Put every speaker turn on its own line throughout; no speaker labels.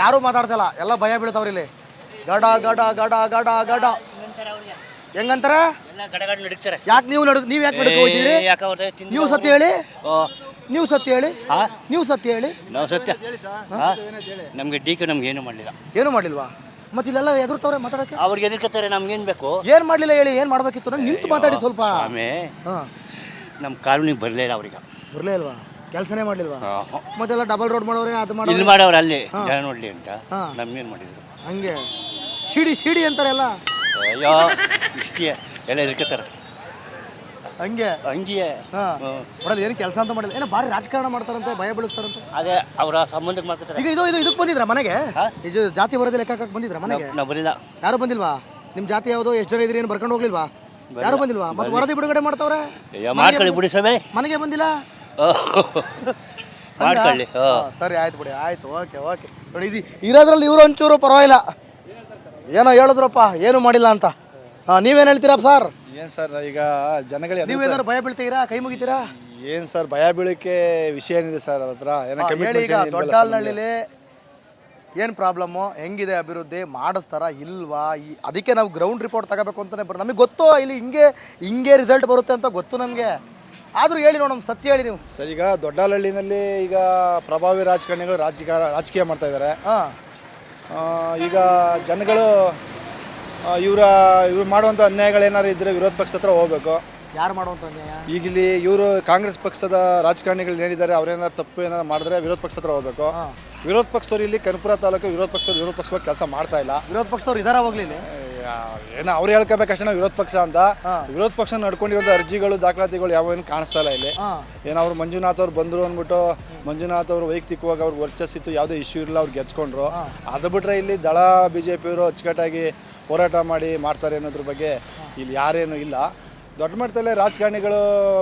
ಯಾರೂ ಮಾತಾಡ್ತಿಲ್ಲ, ಎಲ್ಲ ಭಯ ಬೀಳ್ತಾವ್ರಿ ಇಲ್ಲಿ. ಗಡ ಗಡ ಗಡ ಗಡ ಗಡ ಹೆಂಗಂತಾರೆ? ಯಾಕೆ ನೀವು ನೀವ್ ಯಾಕೆ ನಡಕ್ ಹೋಗ್ತೀರಿ? ನೀವು ಸತ್ಯ ಹೇಳಿ, ನೀವು ಸತ್ಯ ಹೇಳಿ, ನೀವು ಸತ್ಯ ಹೇಳಿ.
ನಾವು ಸತ್ಯ ನಮ್ಗೆ ಡಿ ಕೆ ನಮ್ಗೆ ಏನು ಮಾಡಲಿಲ್ಲ.
ಏನು ಮಾಡಿಲ್ವಾ? ಮತ್ತೆ ಇಲ್ಲೆಲ್ಲ ಎದುರ್ತಾವ್ರೆ ಮಾತಾಡಕ್ಕೆ.
ಅವ್ರಿಗೆ ಎದುರ್ಕತ್ತಾರೆ, ನಮ್ಗೇನು ಬೇಕು?
ಏನ್ ಮಾಡ್ಲಿಲ್ಲ ಹೇಳಿ, ಏನ್ ಮಾಡ್ಬೇಕಿತ್ತು? ನಂಗೆ ನಿಂತು ಮಾತಾಡಿ ಸ್ವಲ್ಪ.
ನಮ್ಮ ಕಾಲೋನಿಗೆ ಬರಲೇ ಇಲ್ಲ, ಅವ್ರಿಗೆ
ಬರಲೇ ಇಲ್ವಾ? ಕೆಲಸನೇ ಮಾಡ್ಲಿಲ್ವಾ? ಮತ್ತೆಲ್ಲ ಡಬಲ್ ರೋಡ್ ಮಾಡೋರೆ, ಅದು
ಇಲ್ಲಿ ಮಾಡವ್ರೆ ಅಲ್ಲಿ ಜನ ನೋಡ್ಲಿ ಅಂತ. ನಮ್ಗೇನು ಮಾಡಿದ್ರು?
ಹಂಗೆ ಸಿಡಿ ಸಿಡಿ ಅಂತಾರೆ ಎಲ್ಲ.
ಅಯ್ಯೋ ಇಷ್ಟೇ ಎಲ್ಲ ಇರ್ಕತ್ತಾರೆ
ಹಂಗೆ
ಹಂಗೆ.
ನೋಡಲ್ಲ ಏನು ಕೆಲಸ ಅಂತ ಮಾಡಿಲ್ಲ, ಏನೋ ಭಾರಿ ರಾಜಕಾರಣ ಮಾಡ್ತಾರಂತೆ, ಭಯ ಬೀಳಿಸ್ತಾರಂತೆ.
ಅದೇ ಅವರ ಸಂಬಂಧಕ್ಕೆ ಮಾಡ್ತಾರೆ.
ಈಗ ಇದಕ್ಕೆ ಬಂದಿದ್ರ ಮನೆಗೆ? ಇದು ಜಾತಿ ವರದಿ ಲೆಕ್ಕಕ್ಕೆ ಬಂದಿದ್ರ ಮನೆಗೆ?
ನಾವು ಬರಲಿಲ್ಲ.
ಯಾರು ಬಂದಿಲ್ವಾ? ನಿಮ್ಮ ಜಾತಿ ಯಾವುದು, ಎಷ್ಟು ಜನ ಇದ್ರಿ, ಏನು ಬರ್ಕೊಂಡು ಹೋಗ್ಲಿಲ್ವಾ? ಯಾರು ಬಂದಿಲ್ವಾ? ಮತ್ತೆ ವರದಿ ಬಿಡುಗಡೆ ಮಾಡ್ತಾವ್ರೆ,
ಮಾಡ್ಕೊಳ್ಳಿ ಬಿಡಿ ಸಭೆ.
ಮನೆಗೆ ಬಂದಿಲ್ಲ
ಮಾಡ್ಕೊಳ್ಳಿ.
ಸರಿ ಆಯ್ತು ಬಿಡಿ, ಆಯ್ತು, ಓಕೆ ಓಕೆ. ನೋಡಿ ಇದು ಇರೋದ್ರಲ್ಲಿ ಇವರು ಒಂಚೂರು ಪರವಾಗಿಲ್ಲ, ಏನೋ ಹೇಳಿದ್ರಪ್ಪ, ಏನು ಮಾಡಿಲ್ಲ ಅಂತ. ನೀವೇನು ಹೇಳ್ತೀರಾ ಸರ್?
ಏನು ಸರ್, ಈಗ ಜನಗಳಿಗೆ
ನೀವೇನಾದ್ರು ಭಯ ಬೀಳ್ತೀರಾ, ಕೈ ಮುಗಿತೀರಾ?
ಏನು ಸರ್ ಭಯ ಬೀಳಕ್ಕೆ ವಿಷಯ ಏನಿದೆ ಸರ್ ಅವ್ರ ಹತ್ರ?
ಹೇಳಿ, ಈಗ ದೊಡ್ಡಹಳ್ಳಿಲಿ ಏನು ಪ್ರಾಬ್ಲಮ್ಮು, ಹೆಂಗಿದೆ ಅಭಿವೃದ್ಧಿ, ಮಾಡಿಸ್ತಾರ ಇಲ್ವಾ? ಅದಕ್ಕೆ ನಾವು ಗ್ರೌಂಡ್ ರಿಪೋರ್ಟ್ ತಗೋಬೇಕು ಅಂತಲೇ ನಮಗೆ ಗೊತ್ತು, ಇಲ್ಲಿ ಹಿಂಗೆ ರಿಸಲ್ಟ್ ಬರುತ್ತೆ ಅಂತ ಗೊತ್ತು ನಮಗೆ. ಆದರೂ ಹೇಳಿ ನೋಡೋಣ, ಸತ್ಯ ಹೇಳಿ ನೀವು.
ಸರ್, ಈಗ ದೊಡ್ಡಹಳ್ಳಿನಲ್ಲಿ ಈಗ ಪ್ರಭಾವಿ ರಾಜಕಾರಣಿಗಳು ರಾಜಕೀಯ ಮಾಡ್ತಾ ಇದ್ದಾರೆ. ಈಗ ಜನಗಳು ಇವ್ರು ಮಾಡುವಂಥ ಅನ್ಯಾಯಗಳೇನಾದ್ರು ಇದ್ದರೆ ವಿರೋಧ ಪಕ್ಷದ ಹತ್ರ ಹೋಗ್ಬೇಕು.
ಯಾರು ಮಾಡುವಂಥ ಅನ್ಯಾಯ?
ಈಗ ಇಲ್ಲಿ ಇವರು ಕಾಂಗ್ರೆಸ್ ಪಕ್ಷದ ರಾಜಕಾರಣಿಗಳು ಏನಿದ್ದಾರೆ ಅವರೇನಾದ್ರು ತಪ್ಪು ಏನಾದ್ರು ಮಾಡಿದ್ರೆ ವಿರೋಧ ಪಕ್ಷದ ಹತ್ರ ಹೋಗ್ಬೇಕು. ವಿರೋಧ ಪಕ್ಷದವ್ರು ಇಲ್ಲಿ ಕನಕಪುರ ತಾಲೂಕು ವಿರೋಧ ಪಕ್ಷವಾಗಿ ಕೆಲಸ ಮಾಡ್ತಾ ಇಲ್ಲ.
ವಿರೋಧ ಪಕ್ಷದವ್ರು ಇದಾರ ಹೋಗ್ಲಿಲ್ಲ,
ಏನೋ ಅವ್ರು ಹೇಳ್ಕೋಬೇಕಷ್ಟೇ ನಾವು ವಿರೋಧ ಪಕ್ಷ ಅಂತ. ವಿರೋಧ ಪಕ್ಷ ನಡ್ಕೊಂಡಿರೋ ಅರ್ಜಿಗಳು ದಾಖಲಾತಿಗಳು ಯಾವೇನು ಕಾಣಿಸ್ತಾ ಇಲ್ಲ ಇಲ್ಲಿ. ಏನೋ ಅವ್ರು ಮಂಜುನಾಥ್ ಅವ್ರು ಬಂದರು ಅಂದ್ಬಿಟ್ಟು ಮಂಜುನಾಥ್ ಅವರು ವೈಯಕ್ತಿಕವಾಗಿ ಅವ್ರಿಗೆ ವರ್ಚಸ್ಸಿತ್ತು, ಯಾವುದೇ ಇಶ್ಯೂ ಇಲ್ಲ, ಅವ್ರು ಗೆದ್ಕೊಂಡ್ರು. ಅದು ಬಿಟ್ಟರೆ ಇಲ್ಲಿ ದಳ BJP ಅವರು ಅಚ್ಚುಕಟ್ಟಾಗಿ ಹೋರಾಟ ಮಾಡ್ತಾರೆ ಅನ್ನೋದ್ರ ಬಗ್ಗೆ ಇಲ್ಲಿ ಯಾರೇನು ಇಲ್ಲ. ದೊಡ್ಡ ಮಟ್ಟದಲ್ಲಿ ರಾಜಕಾರಣಿಗಳು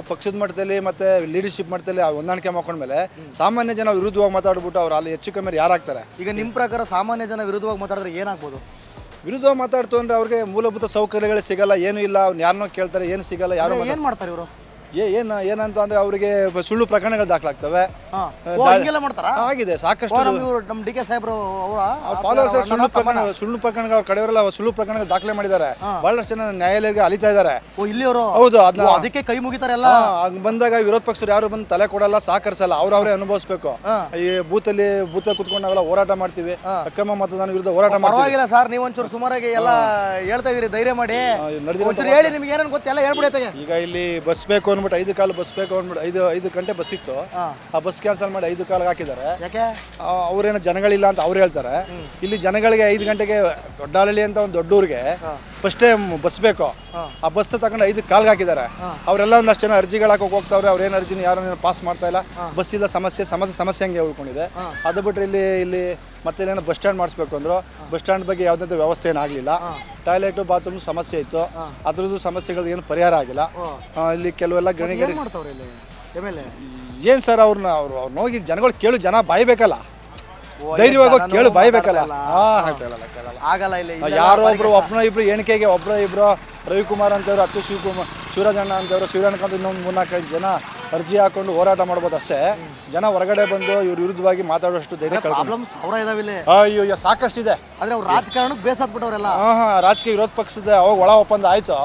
ಪಕ್ಷದ ಮಟ್ಟದಲ್ಲಿ ಮತ್ತು ಲೀಡರ್ಶಿಪ್ ಮಟ್ಟದಲ್ಲಿ ಹೊಂದಾಣಿಕೆ ಮಾಡ್ಕೊಂಡ್ಮೇಲೆ ಸಾಮಾನ್ಯ ಜನ ವಿರುದ್ಧವಾಗಿ ಮಾತಾಡ್ಬಿಟ್ಟು ಅವ್ರು ಅಲ್ಲಿ ಹೆಚ್ಚು ಕಮ್ಮಿ ಯಾರಾಗ್ತಾರೆ?
ಈಗ ನಿಮ್ಮ ಪ್ರಕಾರ ಸಾಮಾನ್ಯ ಜನ ವಿರುದ್ಧವಾಗಿ ಮಾತಾಡಿದ್ರೆ ಏನಾಗ್ಬೋದು?
ವಿರುದ್ಧವಾಗಿ ಮಾತಾಡ್ತು ಅಂದರೆ ಅವ್ರಿಗೆ ಮೂಲಭೂತ ಸೌಕರ್ಯಗಳು ಸಿಗಲ್ಲ, ಏನೂ ಇಲ್ಲ. ಅವ್ನು ಯಾರನ್ನೋ ಕೇಳ್ತಾರೆ, ಏನು ಸಿಗಲ್ಲ. ಯಾರು
ಏನು ಮಾಡ್ತಾರೆ ಇವರು?
ಏನಂತ ಅಂದ್ರೆ ಅವರಿಗೆ ಸುಳ್ಳು ಪ್ರಕರಣಗಳು ದಾಖಲಾಗ್ತವೆ. ಆಗಿದೆ ಸಾಕಷ್ಟು.
ನಮ್ಮ ಡಿ ಕೆ ಸಾಹೇಬ್ರು
ಫಾಲೋವರ್ಸ್ ಸುಳ್ಳು ಪ್ರಕರಣಗಳು ಕಡೆಯವರೆಲ್ಲ ಸುಳ್ಳು ಪ್ರಕರಣಗಳು ದಾಖಲೆ ಮಾಡಿದ್ದಾರೆ. ಬಹಳಷ್ಟು ಜನ ನ್ಯಾಯಾಲಯಕ್ಕೆ ಅಲಿತಾ ಇದ್ದಾರೆ. ಹೌದು,
ಅದಕ್ಕೆ ಕೈ ಮುಗಿತಾರೆಲ್ಲ.
ಬಂದಾಗ ವಿರೋಧ ಪಕ್ಷರು ಯಾರು ಬಂದು ತಲೆ ಕೊಡಲ್ಲ, ಸಹಕರಿಸಲ್ಲ, ಅವ್ರವರೇ ಅನುಭವಿಸ್ಬೇಕು. ಈ ಬೂತ್ ಕುತ್ಕೊಂಡು ನಾವೆಲ್ಲ ಹೋರಾಟ ಮಾಡ್ತೀವಿ, ಅಕ್ರಮ ಮತದಾನ ವಿರುದ್ಧ ಹೋರಾಟ
ಮಾಡ್ತೀವಿ. ಸರ್, ನೀವು ಒಂಚೂರು ಸುಮಾರಾಗಿ ಎಲ್ಲ ಹೇಳ್ತಾ ಇದೀರಿ, ಧೈರ್ಯ ಮಾಡಿ ಹೇಳಿ, ನಿಮ್ಗೆ ಏನೇನು ಗೊತ್ತೆಲ್ಲ ಹೇಳ್ಬಿಡತ್ತೆ.
ಈಗ ಇಲ್ಲಿ ಬಸ್ ಬೇಕು ಅಂದ್ಬಿಟ್ಟು 5 ಕಾಲು ಬಸ್ ಬೇಕು ಅಂದ್ಬಿಟ್ಟು 5 ಗಂಟೆ ಬಸ್ ಇತ್ತು, ಆ ಬಸ್ ಕ್ಯಾನ್ಸಲ್ ಮಾಡಿ 5 ಕಾಲಿಗೆ ಹಾಕಿದ್ದಾರೆ. ಅವ್ರೇನೋ ಜನಗಳಿಲ್ಲ ಅಂತ ಅವ್ರು ಹೇಳ್ತಾರೆ. ಇಲ್ಲಿ ಜನಗಳಿಗೆ 5 ಗಂಟೆಗೆ ದೊಡ್ಡಹಳ್ಳಿ ಅಂತ ಒಂದು ದೊಡ್ಡೂರಿಗೆ ಫಸ್ಟ್ ಟೈಮ್ ಬಸ್ ಬೇಕು, ಆ ಬಸ್ ತಗೊಂಡು 5 ಕಾಲ್ಗೆ ಹಾಕಿದ್ದಾರೆ. ಅವರೆಲ್ಲ ಒಂದಷ್ಟು ಜನ ಅರ್ಜಿಗಳು ಹಾಕೋಕೆ ಹೋಗ್ತಾವ್ರೆ. ಅವ್ರೇನು ಅರ್ಜಿನ ಯಾರು ಪಾಸ್ ಮಾಡ್ತಾ ಇಲ್ಲ. ಬಸ್ ಇಲ್ಲ, ಸಮಸ್ಯೆ ಹಂಗೆ ಉಳ್ಕೊಂಡಿದೆ. ಅದು ಬಿಟ್ಟರೆ ಇಲ್ಲಿ ಮತ್ತೆ ಏನೋ ಬಸ್ ಸ್ಟ್ಯಾಂಡ್ ಮಾಡಿಸ್ಬೇಕು ಅಂದರು. ಬಸ್ ಸ್ಟ್ಯಾಂಡ್ ಬಗ್ಗೆ ಯಾವುದೇ ವ್ಯವಸ್ಥೆ ಏನಾಗಲಿಲ್ಲ. ಟಾಯ್ಲೆಟು ಬಾತ್ರೂಮ್ ಸಮಸ್ಯೆ ಇತ್ತು, ಅದ್ರದ್ದು ಸಮಸ್ಯೆಗಳು ಏನು ಪರಿಹಾರ ಆಗಿಲ್ಲ. ಇಲ್ಲಿ ಕೆಲವೆಲ್ಲ ಗಣಿಗಳು ಏನು ಸರ್, ಅವ್ರು ಹೋಗಿ ಜನಗಳು ಕೇಳು, ಜನ ಬಾಯ್ಬೇಕಲ್ಲ, ಧೈರ್ಯವಾಗಿ ಕೇಳು, ಬಾಯ್ಬೇಕಲ್ಲ.
ಆಗಲ್ಲ.
ಯಾರೋ ಒಬ್ಬನ ಇಬ್ರು ಎಣಿಕೆಗೆ ಇಬ್ರು ರವಿಕುಮಾರ್ ಅಂತವ್ರು, ಹತ್ತು ಶಿವರಾಜಣ್ಣ ಅಂತವ್ರು, ಶಿವರಾಜಣ್ಣ ಇನ್ನೊಂದು 3-4 ಜನ ಅರ್ಜಿ ಹಾಕೊಂಡು ಹೋರಾಟ ಮಾಡ್ಬೋದು ಅಷ್ಟೇ. ಜನ ಹೊರಗಡೆ ಬಂದು ಇವ್ರ ವಿರುದ್ಧವಾಗಿ ಮಾತಾಡುವಷ್ಟು ಧೈರ್ಯ ಅಯ್ಯೋ ಸಾಕಷ್ಟಿದೆ.
ಆದ್ರೆ ಅವ್ರು ರಾಜಕಾರಣಕ್ಕೆ ಬೇಸಾದ್ಬಿಟ್ಟವ್ರೆಲ್ಲ.
ರಾಜಕೀಯ ವಿರೋಧ ಪಕ್ಷದ ಅವಾಗ ಒಳ ಒಪ್ಪಂದ ಆಯ್ತು,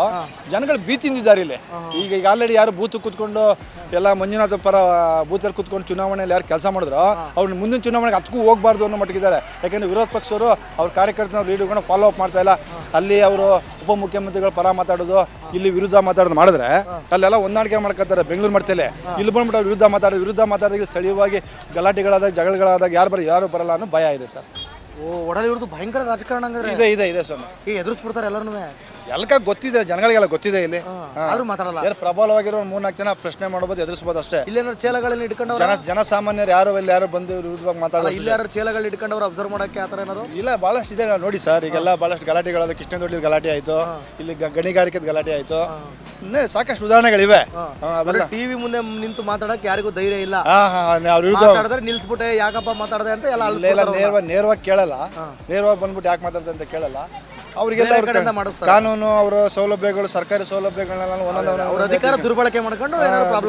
ಜನಗಳು ಭೀತಿಂದಿದ್ದಾರೆ ಇಲ್ಲಿ. ಈಗ ಆಲ್ರೆಡಿ ಯಾರು ಬೂತ್ ಕುತ್ಕೊಂಡು ಎಲ್ಲ ಮಂಜುನಾಥ ಪರ ಬೂತಲ್ಲಿ ಕುತ್ಕೊಂಡು ಚುನಾವಣೆಯಲ್ಲಿ ಯಾರು ಕೆಲಸ ಮಾಡಿದ್ರು, ಅವ್ರು ಮುಂದಿನ ಚುನಾವಣೆಗೆ ಹತ್ಕೂ ಹೋಗ್ಬಾರ್ದು ಅನ್ನೋ ಮಟ್ಟಿದ್ದಾರೆ. ಯಾಕೆಂದ್ರೆ ವಿರೋಧ ಪಕ್ಷವರು ಅವ್ರ ಕಾರ್ಯಕರ್ತನ ಲೀಡರ್ಗಳನ್ನ ಫಾಲೋ ಅಪ್ ಮಾಡ್ತಾ ಇಲ್ಲ. ಅಲ್ಲಿ ಅವರು ಉಪಮುಖ್ಯಮಂತ್ರಿಗಳ ಪರ ಮಾತಾಡೋದು, ಇಲ್ಲಿ ವಿರುದ್ಧ ಮಾತಾಡೋದು ಮಾಡಿದ್ರೆ ಅಲ್ಲೆಲ್ಲ ಹೊಂದಾಣಿಕೆ ಮಾಡ್ಕೊತಾರೆ ಬೆಂಗಳೂರು ಮಟ್ಟದಲ್ಲಿ. ಇಲ್ಲಿ ಬಂದ್ಬಿಟ್ಟು ಅವ್ರು ವಿರುದ್ಧ ಮಾತಾಡಿದ್ರೆ ಸ್ಥಳೀಯವಾಗಿ ಗಲಾಟೆಗಳಾದಾಗ ಜಗಳಗಳಾದಾಗ ಯಾರು ಬರಲ್ಲ ಅನ್ನೋ ಭಯ ಇದೆ ಸರ್.
ಒಡಲಿ ಇವ್ರದ್ದು ಭಯಂಕರ ರಾಜಕಾರಣ
ಇದೆ ಸ್ವಾಮಿ.
ಈಗ ಎದುರಿಸ್ಬಿಡ್ತಾರೆ ಎಲ್ಲರೂ,
ಎಲ್ಲ ಗೊತ್ತಿದೆ, ಜನಗಳಿಗೆಲ್ಲ ಗೊತ್ತಿದೆ. ಇಲ್ಲಿ
ಮಾತಾಡಲ್ಲ,
ಪ್ರಬಲವಾಗಿರೋ 3-4 ಜನ ಪ್ರಶ್ನೆ ಮಾಡಬಹುದು, ಎದುರಿಸಬಹುದು ಅಷ್ಟೇ.
ಇಲ್ಲೇನಾದ್ರು ಚೇಲಗಳಲ್ಲಿ ಇಟ್ಕೊಂಡು
ಜನಸಾಮಾನ್ಯರು ಯಾರು ಬಂದು ವಿರುದ್ಧವಾಗಿ ಮಾತಾಡೋದು,
ಇಲ್ಲಿ ಯಾರು ಚೇಲಗಳು ಇಟ್ಕೊಂಡವ್ರು ಅಬ್ಸರ್ವ್ ಮಾಡಕ್ಕೆ ಆ ಥರ ಏನಾದ್ರು
ಇಲ್ಲ. ಬಹಳಷ್ಟು ಇದೆ ನೋಡಿ ಸರ್. ಈಗೆಲ್ಲ ಬಹಳಷ್ಟು ಗಲಾಟೆಗಳಾದ, ಕೃಷ್ಣದೊಡ್ಡಿ ಗಲಾಟೆ ಆಯ್ತು, ಇಲ್ಲಿ ಗಣಿಗಾರಿಕೆ ಗಲಾಟೆ ಆಯ್ತು, ಸಾಕಷ್ಟು ಉದಾಹರಣೆಗಳಿವೆ.
ಟಿವಿ ಮುಂದೆ ನಿಂತು ಮಾತಾಡಕ್ಕೆ ಯಾರಿಗೂ ಧೈರ್ಯ ಇಲ್ಲ. ನಿಲ್ಸ್ಬಿಟ್ಟೆ ಯಾಕಪ್ಪ ಮಾತಾಡದೆ ಅಂತ ಎಲ್ಲ
ನೇರವಾಗಿ ಕೇಳಲ್ಲ. ನೇರವಾಗಿ ಬಂದ್ಬಿಟ್ಟು ಯಾಕೆ ಮಾತಾಡ್ದೆ ಅಂತ ಕೇಳಲ್ಲ. ಅವರಿಗೆಲ್ಲ ಕಾನೂನು, ಅವರ ಸೌಲಭ್ಯಗಳು, ಸರ್ಕಾರಿ ಸೌಲಭ್ಯಗಳನ್ನೆಲ್ಲ ಒಂದೊಂದು
ಅಧಿಕಾರ ದುರ್ಬಳಕೆ ಮಾಡ್ಕೊಂಡು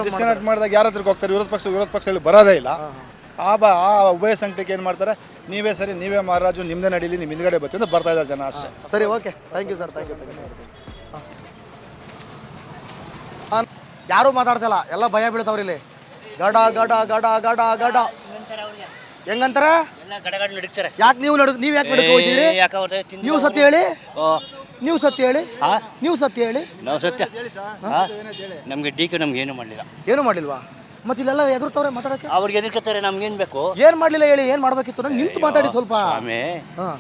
ಡಿಸ್ಕನೆಕ್ಟ್ ಮಾಡಿದಾಗ ಯಾರ ಹತ್ರಕ್ಕೆ ಹೋಗ್ತಾರೆ? ವಿರೋಧ ಪಕ್ಷದಲ್ಲಿ ಬರೋದೇ ಇಲ್ಲ. ಆ ಉಭಯ ಸಂಕಟಕ್ಕೆ ಏನು ಮಾಡ್ತಾರೆ, ನೀವೇ ಸರಿ, ನೀವೇ ಮಹಾರಾಜು, ನಿಮ್ಮದೇ ನಡೀಲಿ, ನಿಮ್ಮ ಹಿಂದ್ಗಡೆ ಬರ್ತೀವಿ ಅಂತ ಬರ್ತಾ ಇದ್ದಾರೆ ಜನ ಅಷ್ಟೇ.
ಸರಿ, okay, thank you sir, thank you. ಯಾರೂ ಮಾತಾಡ್ತಿಲ್ಲ, ಎಲ್ಲ ಭಯ ಬೀಳ್ತಾವ್ರಿ ಇಲ್ಲಿ. ಗಡ ಗಡ ಗಡ ಗಡ ಗಡ ಹೆಂಗಂತಾರೆ? ಯಾಕೆ ನೀವು ನೀವು ಯಾಕೆ ನಡುಕ ಹೋಗ್ತೀರಿ? ನೀವು ಸತ್ಯ ಹೇಳಿ, ನೀವು ಸತ್ಯ ಹೇಳಿ, ನೀವು ಸತ್ಯ ಹೇಳಿ.
ನಾವು ಸತ್ಯ ನಮಗೆ ಡಿ.ಕೆ ನಮ್ಗೆ ಏನು ಮಾಡಲಿಲ್ಲ.
ಏನು ಮಾಡಿಲ್ವಾ? ಮತ್ತೆ ಇಲ್ಲೆಲ್ಲ ಎದುರ್ತಾವ್ರೆ ಮಾತಾಡಕ್ಕೆ.
ಅವ್ರಿಗೆ ಎದುರ್ಕತ್ತಾರೆ, ನಮ್ಗೇನು ಬೇಕು?
ಏನು ಮಾಡಲಿಲ್ಲ ಹೇಳಿ, ಏನು ಮಾಡಬೇಕಿತ್ತು? ನಂಗೆ ನಿಂತು ಮಾತಾಡಿ ಸ್ವಲ್ಪ.
ಆಮೇಲೆ
ಹಾಂ,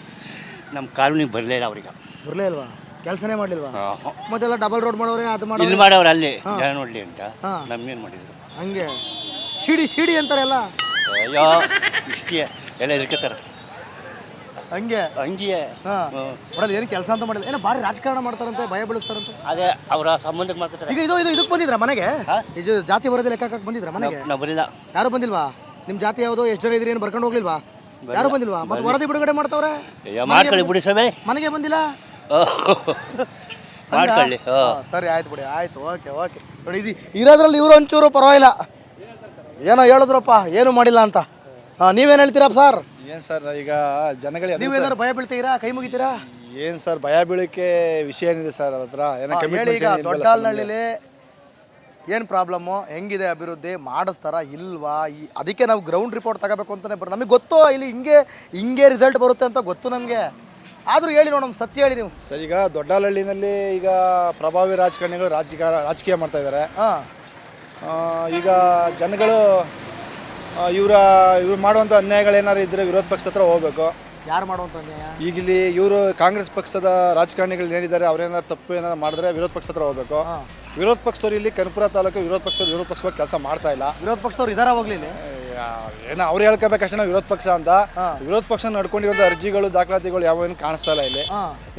ನಮ್ಮ ಕಾಲೋನಿಗೆ ಬರಲೇ ಇಲ್ಲ ಅವ್ರಿಗೆ.
ಬರಲೇ ಇಲ್ವಾ? ಕೆಲಸನೇ ಮಾಡಲಿಲ್ವಾ? ಮತ್ತೆಲ್ಲ ಡಬಲ್ ರೋಡ್ ಮಾಡೋರೆ, ಅದು
ಇಲ್ಲಿ ಮಾಡವ್ರೆ ಅಲ್ಲಿ ಜನ ನೋಡ್ಲಿ ಅಂತ. ನಮ್ಗೇನು ಮಾಡಿದ್ರು?
ಹಂಗೆ ಸಿಡಿ ಅಂತಾರೆಲ್ಲ.
ಅಯ್ಯೋ ಇಷ್ಟೇ ಎಲ್ಲ ಇರ್ಕತ್ತಾರೆ
ಹಂಗೆ
ಹಂಗೆ.
ನೋಡಲ್ಲ, ಏನು ಕೆಲಸ ಅಂತ ಮಾಡಿಲ್ಲ. ಏನೋ ಭಾರಿ ರಾಜಕಾರಣ ಮಾಡ್ತಾರಂತೆ, ಭಯ ಬೀಳಿಸ್ತಾರಂತೆ.
ಅದೇ ಅವರ ಸಂಬಂಧಕ್ಕೆ ಮಾಡ್ತಾರೆ.
ಈಗ ಇದಕ್ಕೆ ಬಂದಿದ್ರ ಮನೆಗೆ? ಇದು ಜಾತಿ ವರದಿ ಲೆಕ್ಕ ಬಂದಿದ್ರ ಮನೆಗೆ?
ನಾವು ಬರಲಿಲ್ಲ.
ಯಾರು ಬಂದಿಲ್ವಾ? ನಿಮ್ಮ ಜಾತಿ ಯಾವುದು, ಎಷ್ಟು ಜನ ಇದ್ರಿ, ಏನು ಬರ್ಕೊಂಡು ಹೋಗ್ಲಿಲ್ವಾ? ಯಾರು ಬಂದಿಲ್ವಾ? ಮತ್ತೆ ವರದಿ ಬಿಡುಗಡೆ ಮಾಡ್ತಾವ್ರೆ.
ಮಾಡ್ಕೊಳ್ಳಿ ಬಿಡಿ ಸಭೆ.
ಮನೆಗೆ ಬಂದಿಲ್ಲ.
ಮಾಡ್ಕೊಳ್ಳಿ.
ಸರಿ, ಆಯ್ತು ಬಿಡಿ, ಆಯ್ತು, ಓಕೆ ಓಕೆ. ನೋಡಿ, ಇದು ಇರೋದ್ರಲ್ಲಿ ಇವರು ಒಂಚೂರು ಪರವಾಗಿಲ್ಲ. ಏನೋ ಹೇಳಿದ್ರಪ್ಪ, ಏನು ಮಾಡಿಲ್ಲ ಅಂತ. ನೀವೇನು ಹೇಳ್ತೀರಾ ಸರ್?
ಏನು ಸರ್, ಈಗ ಜನಗಳಿಗೆ
ನೀವೇನಾದ್ರು ಭಯ ಬೀಳ್ತೀರಾ, ಕೈ ಮುಗಿತೀರಾ?
ಏನು ಸರ್, ಭಯ ಬೀಳಕ್ಕೆ ವಿಷಯ ಏನಿದೆ ಸರ್ ಅವ್ರ ಹತ್ರ? ಏನೋ
ಹೇಳಿ. ಈಗ ದೊಡ್ಡಾಲ್ನಳ್ಳಿಲಿ ಏನು ಪ್ರಾಬ್ಲಮ್ಮು, ಹೆಂಗಿದೆ ಅಭಿವೃದ್ಧಿ, ಮಾಡಿಸ್ತಾರ ಇಲ್ವಾ? ಅದಕ್ಕೆ ನಾವು ಗ್ರೌಂಡ್ ರಿಪೋರ್ಟ್ ತಗೋಬೇಕು ಅಂತಲೇ ನಮಗೆ ಗೊತ್ತು. ಇಲ್ಲಿ ಹಿಂಗೆ ರಿಸಲ್ಟ್ ಬರುತ್ತೆ ಅಂತ ಗೊತ್ತು ನಮಗೆ. ಆದರೂ ಹೇಳಿ ನೋಡೋಣ, ಸತ್ಯ ಹೇಳಿ ನೀವು
ಸರ್. ಈಗ ದೊಡ್ಡಾಲಹಳ್ಳಿನಲ್ಲಿ ಈಗ ಪ್ರಭಾವಿ ರಾಜಕಾರಣಿಗಳು ರಾಜಕೀಯ ಮಾಡ್ತಾ ಇದ್ದಾರೆ. ಈಗ ಜನಗಳು ಇವ್ರು ಮಾಡುವಂಥ ಅನ್ಯಾಯಗಳೇನಾರು ಇದ್ದರೆ ವಿರೋಧ ಪಕ್ಷದ ಹತ್ರ ಹೋಗ್ಬೇಕು.
ಯಾರು ಮಾಡುವಂಥ ಅನ್ಯಾಯ?
ಈಗ ಇಲ್ಲಿ ಇವರು ಕಾಂಗ್ರೆಸ್ ಪಕ್ಷದ ರಾಜಕಾರಣಿಗಳು ಏನಿದ್ದಾರೆ ಅವ್ರೇನಾರು ತಪ್ಪು ಏನಾರು ಮಾಡಿದ್ರೆ ವಿರೋಧ ಪಕ್ಷದ ಹತ್ರ ಹೋಗ್ಬೇಕು. ವಿರೋಧ ಪಕ್ಷದವ್ರು ಇಲ್ಲಿ ಕನಕಪುರ ತಾಲೂಕು ವಿರೋಧ ಪಕ್ಷವಾಗಿ ಕೆಲಸ ಮಾಡ್ತಾ ಇಲ್ಲ.
ವಿರೋಧ ಪಕ್ಷದವ್ರು ಇದಾರ ಹೋಗ್ಲಿಲ್ಲ,
ಏನೋ ಅವ್ರು ಹೇಳ್ಕೋಬೇಕಷ್ಟೇ ನಾವು ವಿರೋಧ ಪಕ್ಷ ಅಂತ. ವಿರೋಧ ಪಕ್ಷ ನಡ್ಕೊಂಡಿರೋಂಥ ಅರ್ಜಿಗಳು ದಾಖಲಾತಿಗಳು ಯಾವೇನು ಕಾಣಿಸ್ತಾ ಇಲ್ಲ ಇಲ್ಲಿ.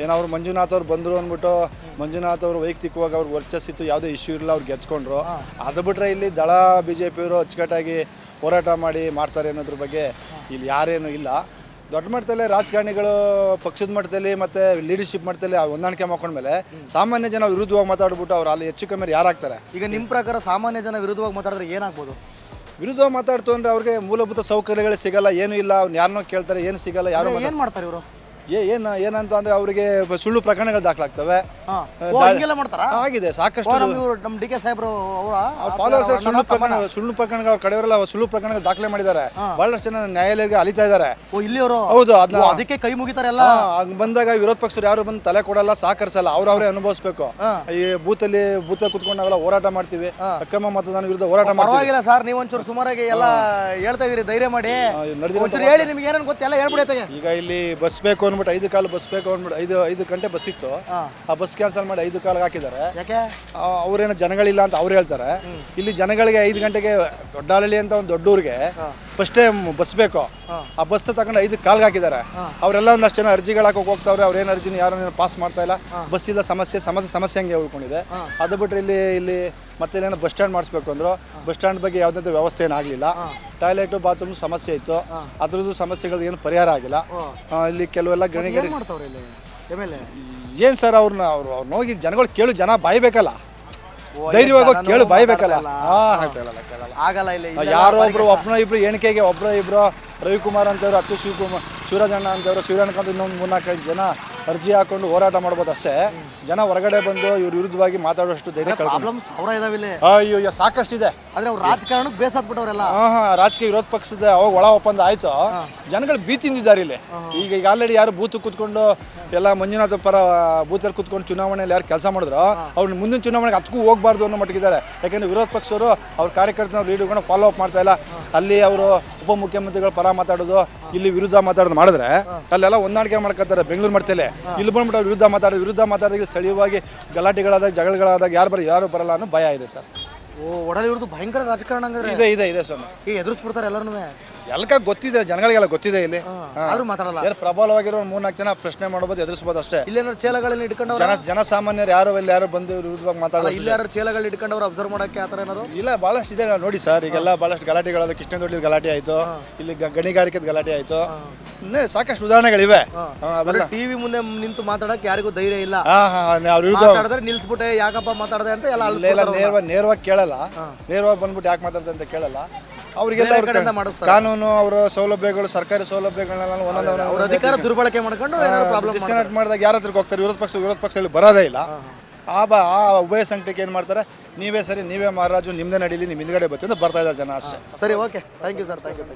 ಏನೋ ಅವ್ರು ಮಂಜುನಾಥ್ ಅವ್ರು ಬಂದರು ಅಂದ್ಬಿಟ್ಟು ಮಂಜುನಾಥ್ ಅವರು ವೈಯಕ್ತಿಕವಾಗಿ ಅವ್ರಿಗೆ ವರ್ಚಸ್ಸಿತ್ತು, ಯಾವುದೇ ಇಶ್ಯೂ ಇಲ್ಲ, ಅವ್ರು ಗೆದ್ಕೊಂಡ್ರು. ಅದು ಬಿಟ್ಟರೆ ಇಲ್ಲಿ ದಳ BJP-ಯವರು ಅಚ್ಚುಕಟ್ಟಾಗಿ ಹೋರಾಟ ಮಾಡ್ತಾರೆ ಅನ್ನೋದ್ರ ಬಗ್ಗೆ ಇಲ್ಲಿ ಯಾರೇನು ಇಲ್ಲ. ದೊಡ್ಡ ಮಟ್ಟದಲ್ಲಿ ರಾಜಕಾರಣಿಗಳು ಪಕ್ಷದ ಮಟ್ಟದಲ್ಲಿ ಮತ್ತು ಲೀಡರ್ಶಿಪ್ ಮಟ್ಟದಲ್ಲಿ ಹೊಂದಾಣಿಕೆ ಮಾಡ್ಕೊಂಡ್ಮೇಲೆ ಸಾಮಾನ್ಯ ಜನ ವಿರುದ್ಧವಾಗಿ ಮಾತಾಡ್ಬಿಟ್ಟು ಅವ್ರು ಅಲ್ಲಿ ಹೆಚ್ಚು ಕಮ್ಮಿ ಯಾರಾಗ್ತಾರೆ?
ಈಗ ನಿಮ್ಮ ಪ್ರಕಾರ ಸಾಮಾನ್ಯ ಜನ ವಿರುದ್ಧವಾಗಿ ಮಾತಾಡಿದ್ರೆ ಏನಾಗ್ಬೋದು?
ವಿರುದ್ಧವಾಗಿ ಮಾತಾಡ್ತು ಅಂದರೆ ಅವ್ರಿಗೆ ಮೂಲಭೂತ ಸೌಕರ್ಯಗಳು ಸಿಗಲ್ಲ, ಏನೂ ಇಲ್ಲ. ಅವ್ನು ಯಾರನ್ನೋ ಕೇಳ್ತಾರೆ, ಏನು ಸಿಗಲ್ಲ. ಯಾರು
ಏನು ಮಾಡ್ತಾರೆ ಇವರು?
ಏನಂತ ಅಂದ್ರೆ ಅವರಿಗೆ ಸುಳ್ಳು ಪ್ರಕರಣಗಳು ದಾಖಲಾಗ್ತವೆ. ಆಗಿದೆ ಸಾಕಷ್ಟು.
ನಮ್ಮ ಡಿ ಕೆ ಸಾಹೇಬ್ರು
ಫಾಲೋವರ್ಸ್ ಸುಳ್ಳು ಪ್ರಕರಣಗಳು ಅವ್ರ ಕಡೆಯವರೆಲ್ಲ ಸುಳ್ಳು ಪ್ರಕರಣಗಳು ದಾಖಲೆ ಮಾಡಿದ್ದಾರೆ. ಬಹಳಷ್ಟು ಜನ ನ್ಯಾಯಾಲಯಕ್ಕೆ ಅಲಿತಾ ಇದ್ದಾರೆ. ಹೌದು,
ಅದಕ್ಕೆ ಕೈ ಮುಗಿತಾರೆಲ್ಲ.
ಬಂದಾಗ ವಿರೋಧ ಪಕ್ಷರು ಯಾರು ಬಂದು ತಲೆ ಕೊಡಲ್ಲ, ಸಹಕರಿಸಲ್ಲ. ಅವ್ರವ್ರೇ ಅನುಭವಿಸ್ಬೇಕು. ಈ ಬೂತ್ ಕುತ್ಕೊಂಡು ನಾವೆಲ್ಲ ಹೋರಾಟ ಮಾಡ್ತೀವಿ, ಅಕ್ರಮ ಮತದಾನ ವಿರುದ್ಧ ಹೋರಾಟ
ಪರವಾಗಿಲ್ಲ ಸರ್. ನೀವು ಒಂಚೂರು ಸುಮಾರಾಗಿ ಎಲ್ಲ ಹೇಳ್ತಾ ಇದೀರಿ, ಧೈರ್ಯ ಮಾಡಿ ಹೇಳಿ. ನಿಮ್ಗೆ ಏನೇನು ಗೊತ್ತೆಲ್ಲ ಹೇಳ್ಬಿಡತ್ತೆ.
ಈಗ ಇಲ್ಲಿ ಬಸ್ ಬೇಕು ಅಂದ್ಬಿಟ್ಟು 5 ಕಾಲು ಬಸ್ ಬೇಕು ಅಂದ್ಬಿಟ್ಟು 5 ಗಂಟೆ ಬಸ್ ಇತ್ತು. ಆ ಬಸ್ ಕ್ಯಾನ್ಸಲ್ ಮಾಡಿ 5 ಕಾಲಿಗೆ ಹಾಕಿದ್ದಾರೆ. ಅವ್ರೇನೋ ಜನಗಳಿಲ್ಲ ಅಂತ ಅವ್ರು ಹೇಳ್ತಾರೆ. ಇಲ್ಲಿ ಜನಗಳಿಗೆ 5 ಗಂಟೆಗೆ ದೊಡ್ಡಾಲಹಳ್ಳಿ ಅಂತ ಒಂದು ದೊಡ್ಡೂರಿಗೆ ಫಸ್ಟ್ ಟೈಮ್ ಬಸ್ ಬೇಕು. ಆ ಬಸ್ ತಗೊಂಡು 5 ಕಾಲ್ಗೆ ಹಾಕಿದ್ದಾರೆ. ಅವರೆಲ್ಲ ಒಂದಷ್ಟು ಜನ ಅರ್ಜಿಗಳು ಹಾಕೋಕೆ ಹೋಗ್ತಾವ್ರೆ. ಅವ್ರೇನು ಅರ್ಜಿನ ಯಾರು ಪಾಸ್ ಮಾಡ್ತಾ ಇಲ್ಲ. ಬಸ್ ಇಲ್ಲ, ಸಮಸ್ಯೆ ಹಂಗೆ ಉಳ್ಕೊಂಡಿದೆ. ಅದು ಬಿಟ್ಟರೆ ಇಲ್ಲಿ ಮತ್ತೆ ಏನೋ ಬಸ್ ಸ್ಟ್ಯಾಂಡ್ ಮಾಡಿಸ್ಬೇಕು ಅಂದ್ರು. ಬಸ್ ಸ್ಟ್ಯಾಂಡ್ ಬಗ್ಗೆ ಯಾವುದೇ ವ್ಯವಸ್ಥೆ ಏನಾಗಲಿಲ್ಲ. ಟಾಯ್ಲೆಟು ಬಾತ್ರೂಮ್ ಸಮಸ್ಯೆ ಇತ್ತು. ಅದ್ರದ್ದು ಸಮಸ್ಯೆಗಳು ಏನು ಪರಿಹಾರ ಆಗಿಲ್ಲ. ಇಲ್ಲಿ ಕೆಲವೆಲ್ಲ ಗಣಿಗಳು ಏನು ಸರ್, ಅವ್ರು ಹೋಗಿ ಜನಗಳು ಕೇಳು, ಜನ ಬಾಯ್ಬೇಕಲ್ಲ, ಧೈರ್ಯವಾಗಿ ಕೇಳು, ಬಾಯ್ಬೇಕಲ್ಲ.
ಆಗಲ್ಲ.
ಯಾರೋ ಒಬ್ಬನೋ ಇಬ್ರು ಎಣಿಕೆಗೆ ಇಬ್ರು ರವಿಕುಮಾರ್ ಅಂತವ್ರು, ಹತ್ತು ಶಿವರಾಜಣ್ಣ ಅಂತವ್ರು, ಶಿವರಾಜಣ್ಣ ಇನ್ನೊಂದು 3-4 ಜನ ಅರ್ಜಿ ಹಾಕೊಂಡು ಹೋರಾಟ ಮಾಡ್ಬೋದು ಅಷ್ಟೇ. ಜನ ಹೊರಗಡೆ ಬಂದು ಇವ್ರ ವಿರುದ್ಧವಾಗಿ ಮಾತಾಡೋಷ್ಟು ಧೈರ್ಯ ಅಯ್ಯೋ ಸಾಕಷ್ಟಿದೆ.
ಆದ್ರೆ ಅವ್ರು ರಾಜಕಾರಣಕ್ಕೆ ಬೇಸಾದ್ಬಿಟ್ಟವ್ರೆಲ್ಲ.
ರಾಜಕೀಯ ವಿರೋಧ ಪಕ್ಷದ ಅವಾಗ ಒಳ ಒಪ್ಪಂದ ಆಯ್ತು. ಜನಗಳು ಭೀತಿಂದಿದ್ದಾರೆ ಇಲ್ಲಿ. ಈಗ ಆಲ್ರೆಡಿ ಯಾರು ಬೂತ್ ಕುತ್ಕೊಂಡು ಎಲ್ಲ ಮಂಜುನಾಥ ಪರ ಬೂತಲ್ಲಿ ಕುತ್ಕೊಂಡು ಚುನಾವಣೆಯಲ್ಲಿ ಯಾರು ಕೆಲಸ ಮಾಡಿದ್ರು ಅವ್ರು ಮುಂದಿನ ಚುನಾವಣೆಗೆ ಹತ್ಕೂ ಹೋಗ್ಬಾರ್ದು ಅನ್ನೋ ಮಟ್ಟಿದ್ದಾರೆ. ಯಾಕೆಂದ್ರೆ ವಿರೋಧ ಪಕ್ಷವರು ಅವ್ರ ಕಾರ್ಯಕರ್ತನ ಲೀಡರ್ಗಳನ್ನ ಫಾಲೋ ಅಪ್ ಮಾಡ್ತಾ ಇಲ್ಲ. ಅಲ್ಲಿ ಅವರು ಉಪಮುಖ್ಯಮಂತ್ರಿಗಳ ಪರ ಮಾತಾಡೋದು, ಇಲ್ಲಿ ವಿರುದ್ಧ ಮಾತಾಡೋದು ಮಾಡಿದ್ರೆ ಅಲ್ಲೆಲ್ಲ ಹೊಂದಾಣಿಕೆ ಮಾಡ್ಕೊತಾರೆ ಬೆಂಗಳೂರು ಮಟ್ಟದಲ್ಲಿ. ಇಲ್ಲಿ ಬಂದ್ಬಿಟ್ಟು ಅವ್ರು ವಿರುದ್ಧ ಮಾತಾಡಿದ್ರೆ ಸ್ಥಳೀಯವಾಗಿ ಗಲಾಟೆಗಳಾದಾಗ ಜಗಳಗಳಾದಾಗ ಯಾರು ಬರಲ್ಲ ಅನ್ನೋ ಭಯ ಇದೆ ಸರ್.
ಒಡಲಿ ಇವ್ರದ್ದು ಭಯಂಕರ ರಾಜಕಾರಣ
ಇದೆ ಸ್ವಾಮಿ.
ಈಗ ಎದುರಿಸ್ಬಿಡ್ತಾರೆ ಎಲ್ಲರೂ.
ಗೊತ್ತಿದೆ, ಜನಗಳಿಗೆಲ್ಲ ಗೊತ್ತಿದೆ. ಇಲ್ಲಿ
ಮಾತಾಡಲ್ಲ.
ಪ್ರಬಲವಾಗಿರೋ 3-4 ಜನ ಪ್ರಶ್ನೆ ಮಾಡಬಹುದು, ಎದುರಿಸಬಹುದು ಅಷ್ಟೇ.
ಇಲ್ಲೇನಾದ್ರು ಚೇಲಗಳಲ್ಲಿ ಇಟ್ಕೊಂಡು
ಜನಸಾಮಾನ್ಯರು ಯಾರು ಬಂದು ವಿರುದ್ಧವಾಗಿ ಮಾತಾಡೋದು.
ಇಲ್ಲಿ ಯಾರು ಚೇಲಗಳು ಇಟ್ಕೊಂಡು ಅವ್ರು ಅಬ್ಸರ್ವ್ ಮಾಡಕ್ಕೆ ಆ ಥರ ಏನಾದ್ರು
ಇಲ್ಲ. ಬಹಳಷ್ಟು ಇದೆ ನೋಡಿ ಸರ್. ಈಗೆಲ್ಲ ಬಹಳಷ್ಟು ಗಲಾಟೆಗಳಾದ. ಕೃಷ್ಣದೊಡ್ಡಿ ಗಲಾಟೆ ಆಯ್ತು, ಇಲ್ಲಿ ಗಣಿಗಾರಿಕೆ ಗಲಾಟೆ ಆಯ್ತು. ಸಾಕಷ್ಟು ಉದಾಹರಣೆಗಳಿವೆ.
ಟಿವಿ ಮುಂದೆ ನಿಂತು ಮಾತಾಡಕ್ಕೆ ಯಾರಿಗೂ ಧೈರ್ಯ ಇಲ್ಲ. ನಿಲ್ಸ್ಬಿಟ್ಟೆ ಯಾಕಪ್ಪ ಮಾತಾಡದೆ ಅಂತ ಎಲ್ಲ
ನೇರವಾಗಿ ಕೇಳಲ್ಲ. ನೇರವಾಗಿ ಬಂದ್ಬಿಟ್ಟು ಯಾಕೆ ಮಾತಾಡ್ದೆ ಅಂತ ಕೇಳಲ್ಲ. ಅವರಿಗೆಲ್ಲ
ಬೇರೆ ಕಡೆಯಿಂದ ಮಾಡಿಸ್ತಾರೆ.
ಕಾನೂನು ಅವರ ಸೌಲಭ್ಯಗಳು ಸರ್ಕಾರಿ ಸೌಲಭ್ಯಗಳನ್ನೆಲ್ಲ
ಅವ್ರ
ಒಂದೊಂದು
ಅಧಿಕಾರ ದುರ್ಬಳಕೆ ಮಾಡ್ಕೊಂಡು ಏನಾದ್ರು ಪ್ರಾಬ್ಲಮ್
ಡಿಸ್ಕನೆಕ್ಟ್ ಮಾಡಿದಾಗ ಯಾರ ಹತ್ರಕ್ಕೆ ಹೋಗ್ತಾರೆ, ವಿರೋಧ ಪಕ್ಷದಲ್ಲಿ ಬರೋದೇ ಇಲ್ಲ. ಆ ಉಭಯ ಸಂಘಟನೆಗೆ ಏನು ಮಾಡ್ತಾರೆ, ನೀವೇ ಸರಿ, ನೀವೇ ಮಹಾರಾಜು, ನಿಮ್ಮದೇ ನಡೀಲಿ, ನಿಮ್ಮ ಹಿಂದ್ಗಡೆ ಬರ್ತೀವಿ ಅಂತ ಬರ್ತಾ ಇದ್ದಾರೆ ಜನ ಅಷ್ಟೇ.
ಸರಿ, okay, thank you sir, thank you.